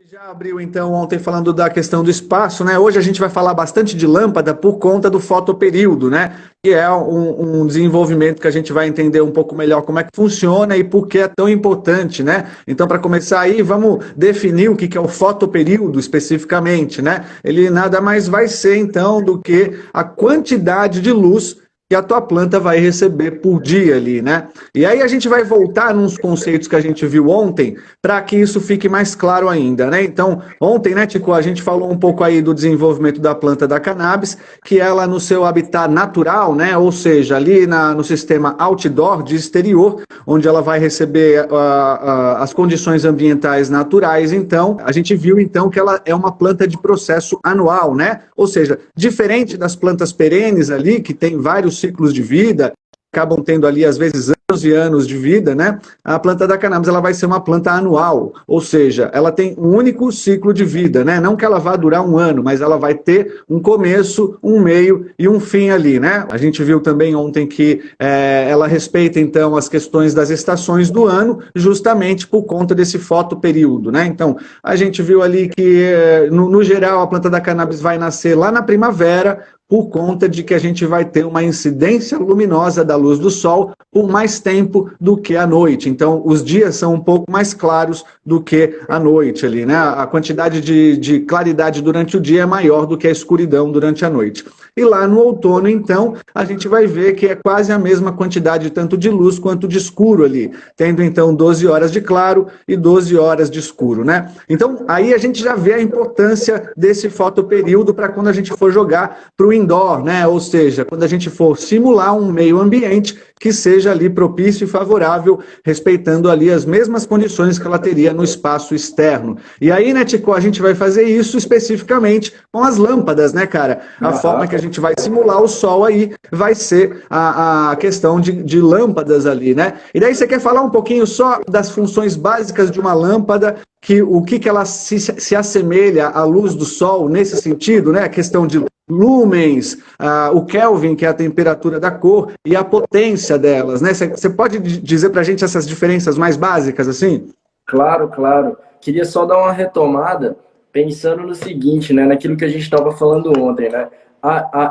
Já abriu então ontem falando da questão do espaço, né? Hoje a gente vai falar bastante de lâmpada por conta do fotoperíodo, né? Que é um desenvolvimento que a gente vai entender um pouco melhor como é que funciona e por que é tão importante, né? Então, para começar aí, vamos definir o que é o fotoperíodo especificamente, né? Ele nada mais vai ser então do que a quantidade de luz que a tua planta vai receber por dia ali, né? E aí a gente vai voltar nos conceitos que a gente viu ontem, para que isso fique mais claro ainda, né? Então, ontem, né, Tico, a gente falou um pouco aí do desenvolvimento da planta da cannabis, que ela no seu habitat natural, né, ou seja, ali no sistema outdoor, de exterior, onde ela vai receber as condições ambientais naturais, então, a gente viu então que ela é uma planta de processo anual, né? Ou seja, diferente das plantas perenes ali, que tem vários ciclos de vida, acabam tendo ali, às vezes, anos e anos de vida, né? A planta da cannabis, ela vai ser uma planta anual, ou seja, ela tem um único ciclo de vida, né? Não que ela vá durar um ano, mas ela vai ter um começo, um meio e um fim ali, né? A gente viu também ontem que ela respeita, então, as questões das estações do ano, justamente por conta desse fotoperíodo, né? Então, a gente viu ali que, no geral, a planta da cannabis vai nascer lá na primavera, por conta de que a gente vai ter uma incidência luminosa da luz do sol por mais tempo do que a noite. Então, os dias são um pouco mais claros do que a noite ali, né? A quantidade de claridade durante o dia é maior do que a escuridão durante a noite. E lá no outono, então, a gente vai ver que é quase a mesma quantidade tanto de luz quanto de escuro ali, tendo então 12 horas de claro e 12 horas de escuro, né? Então, aí a gente já vê a importância desse fotoperíodo para quando a gente for jogar para o indoor, né? Ou seja, quando a gente for simular um meio ambiente que seja ali propício e favorável, respeitando ali as mesmas condições que ela teria no espaço externo. E aí, né, Tico, a gente vai fazer isso especificamente com as lâmpadas, né, cara? A forma que a gente vai simular o sol aí vai ser a questão de lâmpadas ali, né? E daí você quer falar um pouquinho só das funções básicas de uma lâmpada, o que ela se assemelha à luz do sol nesse sentido, né? A questão de lumens, o Kelvin, que é a temperatura da cor, e a potência delas, né? Você pode dizer para a gente essas diferenças mais básicas, assim? Claro, claro. Queria só dar uma retomada, pensando no seguinte, né? Naquilo que a gente estava falando ontem, né?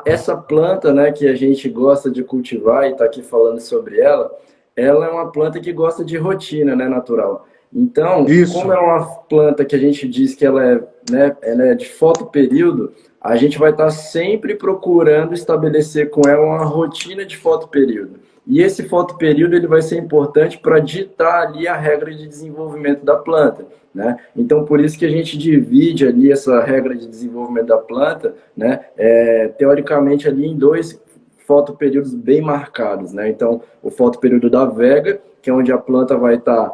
Essa planta, né, que a gente gosta de cultivar e está aqui falando sobre ela é uma planta que gosta de rotina, né, natural. Então, Isso. como é uma planta que a gente diz que ela é, né, ela é de fotoperíodo, a gente vai estar sempre procurando estabelecer com ela uma rotina de fotoperíodo. E esse fotoperíodo ele vai ser importante para ditar ali a regra de desenvolvimento da planta, né? Então, por isso que a gente divide ali essa regra de desenvolvimento da planta, né, teoricamente ali em dois fotoperíodos bem marcados, né? Então, o fotoperíodo da vega, que é onde a planta vai estar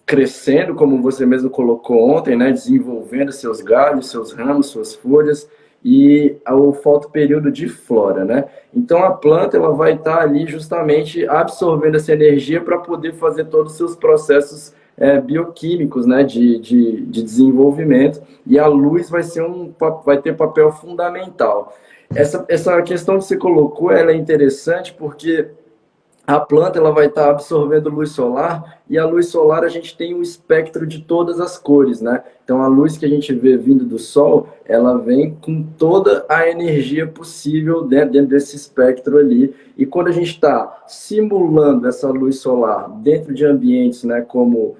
crescendo, como você mesmo colocou ontem, né, desenvolvendo seus galhos, seus ramos, suas folhas, e o fotoperíodo de flora, né? Então a planta ela vai estar ali justamente absorvendo essa energia para poder fazer todos os seus processos bioquímicos, né, de desenvolvimento, e a luz vai ter papel fundamental. Essa questão que você colocou, ela é interessante porque a planta ela vai estar absorvendo luz solar, e a luz solar a gente tem um espectro de todas as cores, né? Então a luz que a gente vê vindo do sol, ela vem com toda a energia possível dentro desse espectro ali. E quando a gente está simulando essa luz solar dentro de ambientes, né, como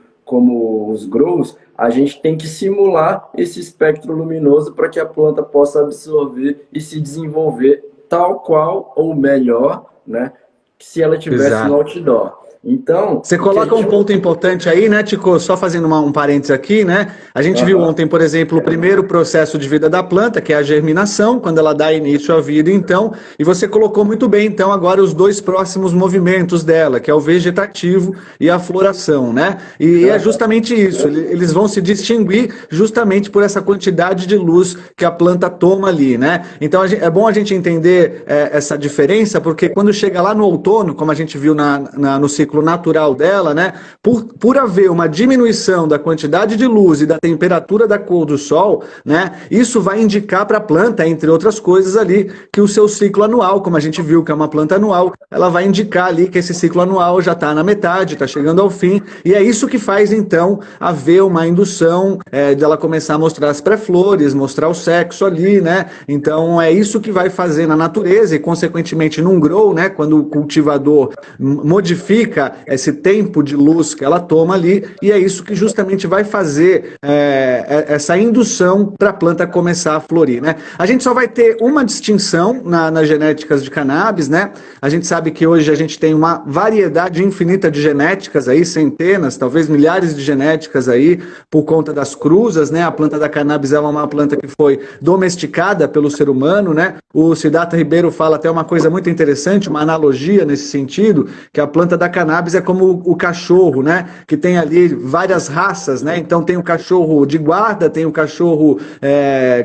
os grows, a gente tem que simular esse espectro luminoso para que a planta possa absorver e se desenvolver tal qual ou melhor, né, se ela tivesse no Exato. outdoor. Então, Você coloca um ponto importante aí, né, Tico? Só fazendo um parênteses aqui, né? A gente viu ontem, por exemplo, o primeiro processo de vida da planta, que é a germinação, quando ela dá início à vida, então, e você colocou muito bem, então, agora os dois próximos movimentos dela, que é o vegetativo e a floração, né? E é justamente isso, eles vão se distinguir justamente por essa quantidade de luz que a planta toma ali, né? Então, é bom a gente entender essa diferença, porque quando chega lá no outono, como a gente viu no ciclo ciclo natural dela, né? Por haver uma diminuição da quantidade de luz e da temperatura da cor do sol, né? Isso vai indicar para a planta, entre outras coisas ali, que o seu ciclo anual, como a gente viu que é uma planta anual, ela vai indicar ali que esse ciclo anual já está na metade, está chegando ao fim, e é isso que faz então haver uma indução dela começar a mostrar as pré-flores, mostrar o sexo ali, né? Então é isso que vai fazer na natureza e consequentemente num grow, né? Quando o cultivador modifica esse tempo de luz que ela toma ali, e é isso que justamente vai fazer essa indução para a planta começar a florir, né? A gente só vai ter uma distinção nas genéticas de cannabis, né? A gente sabe que hoje a gente tem uma variedade infinita de genéticas aí, centenas, talvez milhares de genéticas aí, por conta das cruzas, né? A planta da cannabis é uma planta que foi domesticada pelo ser humano, né? O Siddhartha Ribeiro fala até uma coisa muito interessante, uma analogia nesse sentido, que a planta da cannabis é como o cachorro, né? Que tem ali várias raças, né? Então tem o cachorro de guarda, tem o cachorro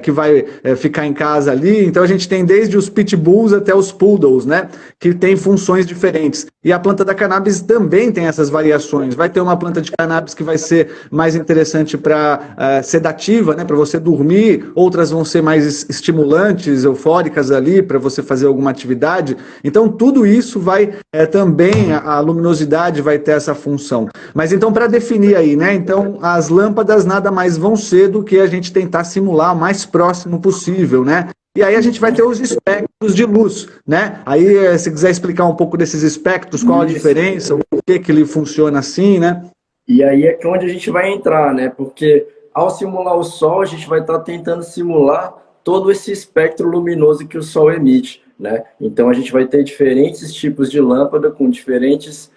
que vai ficar em casa ali, então a gente tem desde os pitbulls até os poodles, né? Que tem funções diferentes. E a planta da cannabis também tem essas variações. Vai ter uma planta de cannabis que vai ser mais interessante para sedativa, né? Para você dormir, outras vão ser mais estimulantes, eufóricas ali, para você fazer alguma atividade. Então tudo isso vai também, a luminosidade vai ter essa função. Mas então para definir aí, né? Então as lâmpadas nada mais vão ser do que a gente tentar simular o mais próximo possível, né? E aí a gente vai ter os espectros de luz, né? Aí, se quiser explicar um pouco desses espectros, qual a diferença, o porquê que ele funciona assim, né? E aí é que onde a gente vai entrar, né? Porque ao simular o Sol, a gente vai estar tentando simular todo esse espectro luminoso que o Sol emite, né? Então a gente vai ter diferentes tipos de lâmpada com diferentes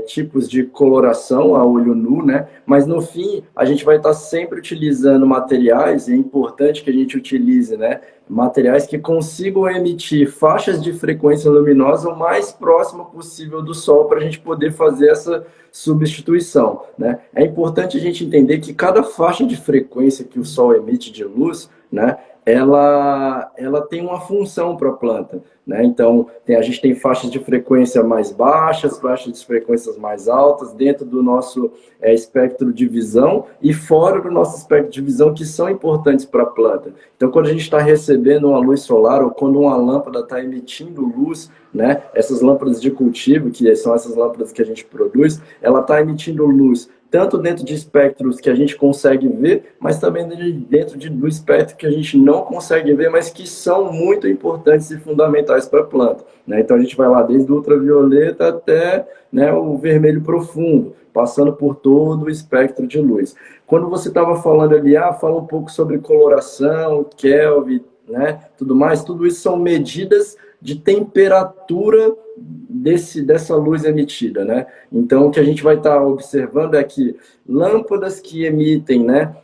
tipos de coloração a olho nu, né? Mas no fim a gente vai estar sempre utilizando materiais, e é importante que a gente utilize, né? Materiais que consigam emitir faixas de frequência luminosa o mais próximo possível do Sol para a gente poder fazer essa substituição, né? É importante a gente entender que cada faixa de frequência que o Sol emite de luz, né? Ela tem uma função para a planta, né? Então, a gente tem faixas de frequência mais baixas, faixas de frequências mais altas, dentro do nosso espectro de visão e fora do nosso espectro de visão, que são importantes para a planta. Então, quando a gente está recebendo uma luz solar ou quando uma lâmpada está emitindo luz, né? Essas lâmpadas de cultivo, que são essas lâmpadas que a gente produz, ela está emitindo luz tanto dentro de espectros que a gente consegue ver, mas também dentro do espectro que a gente não consegue ver, mas que são muito importantes e fundamentais para a planta, né? Então a gente vai lá desde o ultravioleta até, né, o vermelho profundo, passando por todo o espectro de luz. Quando você estava falando ali, fala um pouco sobre coloração, Kelvin, né, tudo mais, tudo isso são medidas de temperatura dessa luz emitida, né? Então, o que a gente vai estar observando é que lâmpadas que emitem, né,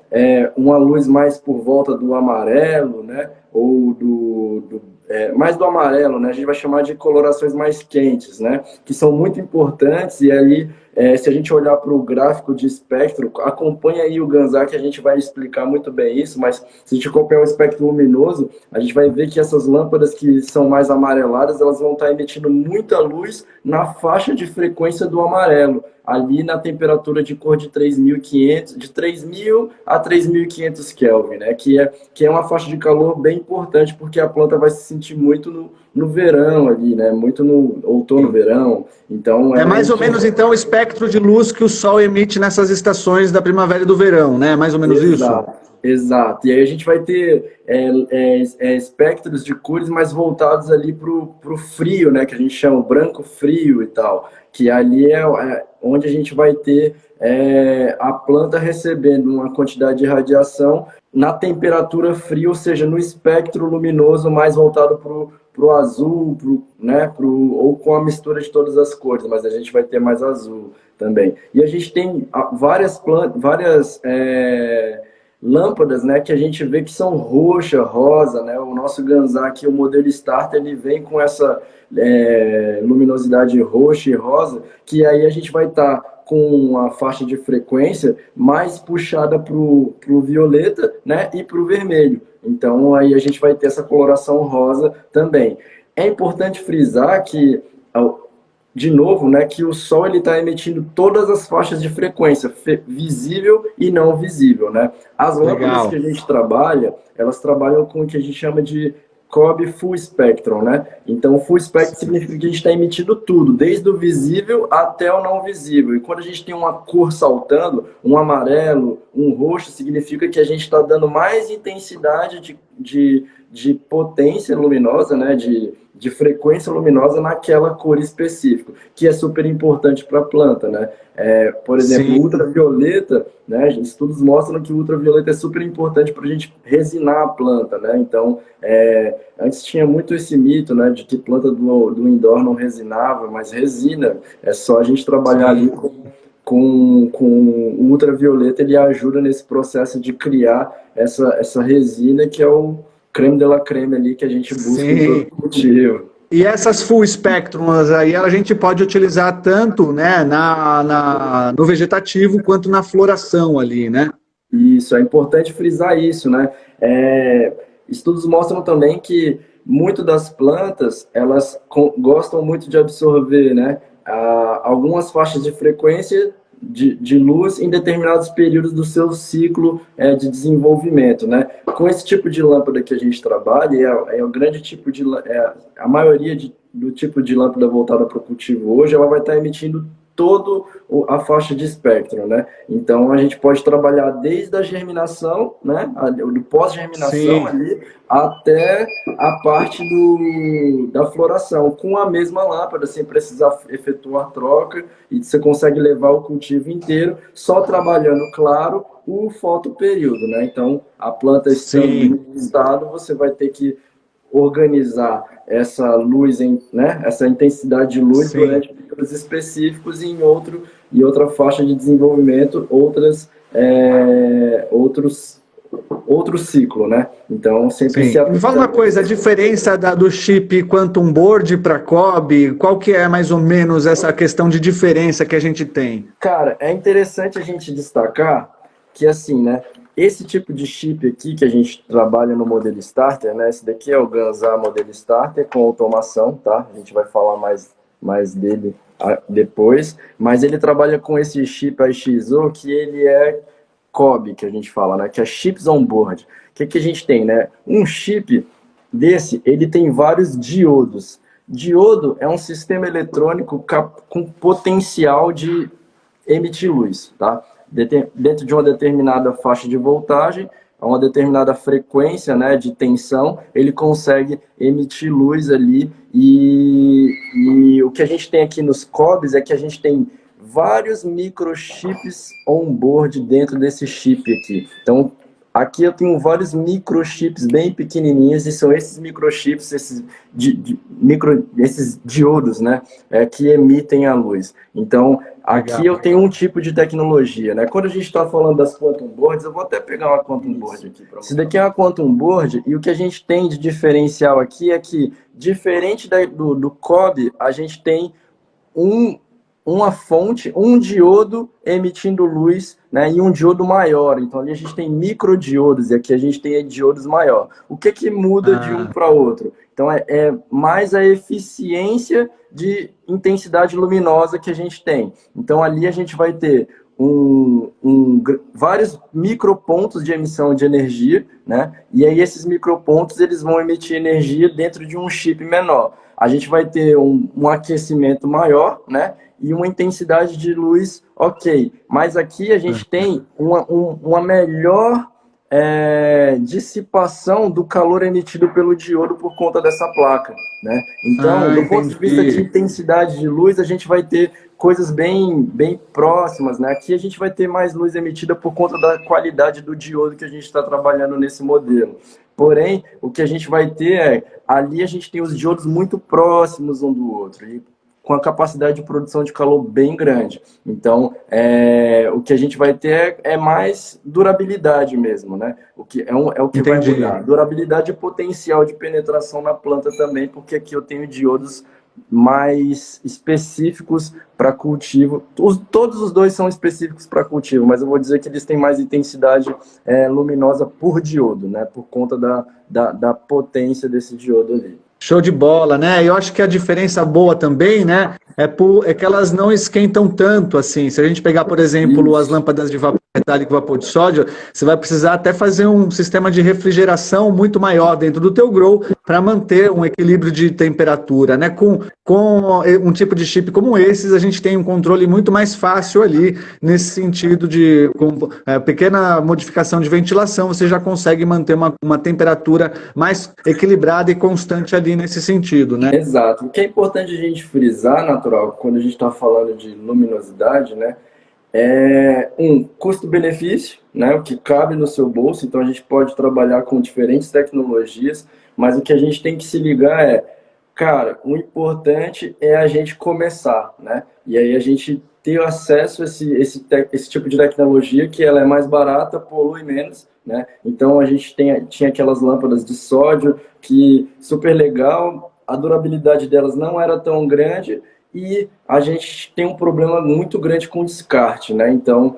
uma luz mais por volta do amarelo, né, ou mais do amarelo, né, a gente vai chamar de colorações mais quentes, né, que são muito importantes. E aí, se a gente olhar para o gráfico de espectro, acompanha aí o Ganzar, que a gente vai explicar muito bem isso, mas se a gente acompanhar o espectro luminoso, a gente vai ver que essas lâmpadas que são mais amareladas, elas vão estar emitindo muita luz na faixa de frequência do amarelo, ali na temperatura de cor de 3.500, de 3.000 a 3.500 Kelvin, né? Que é uma faixa de calor bem importante, porque a planta vai se sentir muito no verão ali, né? Muito no outono, verão. Então é mais ou menos então o espectro de luz que o Sol emite nessas estações da primavera e do verão, né? Mais ou menos isso? Exato. E aí a gente vai ter espectros de cores mais voltados ali pro frio, né? Que a gente chama branco frio e tal. Que ali é onde a gente vai ter a planta recebendo uma quantidade de radiação na temperatura fria, ou seja, no espectro luminoso mais voltado pro azul, né? Ou com a mistura de todas as cores, mas a gente vai ter mais azul também. E a gente tem várias lâmpadas, né, que a gente vê que são roxa, rosa, né? O nosso Ganzar aqui, o modelo Starter, ele vem com essa luminosidade roxa e rosa, que aí a gente vai estar com a faixa de frequência mais puxada pro violeta, né, e pro vermelho. Então aí a gente vai ter essa coloração rosa também. É importante frisar que de novo, né, que o Sol ele está emitindo todas as faixas de frequência, visível e não visível, né? As lâmpadas que a Legal. gente trabalha, elas trabalham com o que a gente chama de COB Full Spectrum, né? Então, Full Spectrum significa que a gente está emitindo tudo, desde o visível até o não visível. E quando a gente tem uma cor saltando, um amarelo, um roxo, significa que a gente está dando mais intensidade de potência luminosa, né? De frequência luminosa naquela cor específica, que é super importante para a planta, né? Por exemplo, o Sim, ultravioleta, né? Estudos mostram que o ultravioleta é super importante para a gente resinar a planta, né? Então, antes tinha muito esse mito, né, de que planta do indoor não resinava, mas resina. É só a gente trabalhar ali sim, com o ultravioleta, ele ajuda nesse processo de criar essa resina que é o creme de la creme ali que a gente busca em todo sim. cultivo. E essas full spectrums aí, a gente pode utilizar tanto, né, no vegetativo quanto na floração ali, né? Isso, é importante frisar isso, né? Estudos mostram também que muito das plantas, elas gostam muito de absorver, né? Algumas faixas de frequência de luz em determinados períodos do seu ciclo de desenvolvimento, né? Com esse tipo de lâmpada que a gente trabalha, é o grande tipo a maioria do tipo de lâmpada voltada para o cultivo hoje, ela vai estar emitindo todo a faixa de espectro, né? Então a gente pode trabalhar desde a germinação, né? Do pós-germinação Sim, ali até a parte da floração, com a mesma lâmpada, sem precisar efetuar troca, e você consegue levar o cultivo inteiro, só trabalhando, claro, o fotoperíodo, né? Então a planta estando sim, em estado, você vai ter que organizar essa luz, né, essa intensidade de luz sim. durante períodos específicos e outra faixa de desenvolvimento, outro ciclo, né? Então, sempre se Sim. Me fala uma aplicando. coisa, a diferença do chip Quantum Board para COB, qual que é mais ou menos essa questão de diferença que a gente tem? Cara, é interessante a gente destacar que, assim, né, esse tipo de chip aqui que a gente trabalha no modelo Starter, né, esse daqui é o Ganzar modelo Starter com automação, tá? A gente vai falar mais dele depois, mas ele trabalha com esse chip IXO que ele é COB, que a gente fala, né, que é Chips on Board. O que a gente tem, né? Um chip desse, ele tem vários diodos. Diodo é um sistema eletrônico com potencial de emitir luz, tá? Dentro de uma determinada faixa de voltagem, a uma determinada frequência, né, de tensão, ele consegue emitir luz ali e o que a gente tem aqui nos COBs é que a gente tem vários microchips on-board dentro desse chip aqui. Então, aqui eu tenho vários microchips bem pequenininhos e são esses microchips, esses diodos, né, que emitem a luz. Então, aqui Legal. eu tenho um tipo de tecnologia, né? Quando a gente está falando das quantum boards, eu vou até pegar uma quantum board aqui para você. Isso daqui é uma quantum board e o que a gente tem de diferencial aqui é que, diferente do COB, a gente tem uma fonte, um diodo emitindo luz, né, e um diodo maior. Então ali a gente tem microdiodos e aqui a gente tem diodos maior. O que muda de um Ah, para outro? Então é mais a eficiência de intensidade luminosa que a gente tem. Então ali a gente vai ter vários micropontos de emissão de energia, né? E aí esses micropontos eles vão emitir energia dentro de um chip menor. A gente vai ter um aquecimento maior, né? E uma intensidade de luz ok. Mas aqui a gente tem uma melhor dissipação do calor emitido pelo diodo por conta dessa placa, né? Então, do ponto de vista de entendi. intensidade de luz, a gente vai ter coisas bem próximas, né? Aqui a gente vai ter mais luz emitida por conta da qualidade do diodo que a gente está trabalhando nesse modelo. Porém, o que a gente vai ter ali a gente tem os diodos muito próximos um do outro, e com a capacidade de produção de calor bem grande. Então, o que a gente vai ter é mais durabilidade mesmo, né? O que é o que vai Entendi. mudar. Durabilidade e potencial de penetração na planta também, porque aqui eu tenho diodos mais específicos para cultivo. Todos os dois são específicos para cultivo, mas eu vou dizer que eles têm mais intensidade luminosa por diodo, né? Por conta da potência desse diodo ali. Show de bola, né? Eu acho que a diferença boa também, né, é que elas não esquentam tanto assim. Se a gente pegar, por exemplo, as Isso. lâmpadas de vapor metálico e vapor de sódio, você vai precisar até fazer um sistema de refrigeração muito maior dentro do teu grow para manter um equilíbrio de temperatura, né? Com um tipo de chip como esses, a gente tem um controle muito mais fácil ali, nesse sentido de com pequena modificação de ventilação, você já consegue manter uma temperatura mais equilibrada e constante ali nesse sentido, né? Exato. O que é importante a gente frisar, natural, quando a gente está falando de luminosidade, né? É custo-benefício, né? O que cabe no seu bolso. Então a gente pode trabalhar com diferentes tecnologias, mas o que a gente tem que se ligar é, cara, o importante é a gente começar, né? E aí a gente ter acesso a esse tipo de tecnologia que ela é mais barata, polui menos, né? Então a gente tinha aquelas lâmpadas de sódio que super legal, a durabilidade delas não era tão grande e a gente tem um problema muito grande com descarte, né? Então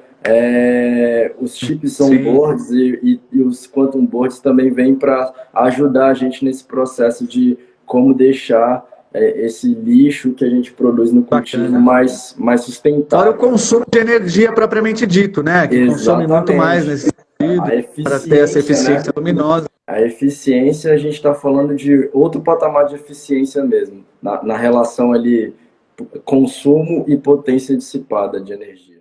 os chips on Sim. boards e os quantum boards também vêm para ajudar a gente nesse processo de como deixar esse lixo que a gente produz no cultivo Bacana. mais Fora o sustentável. consumo de energia propriamente dito, né? Que consome muito mais Exatamente. nesse A sentido para ter essa eficiência, né? eficiência luminosa. A eficiência, a gente está falando de outro patamar de eficiência mesmo, na relação ali consumo e potência dissipada de energia.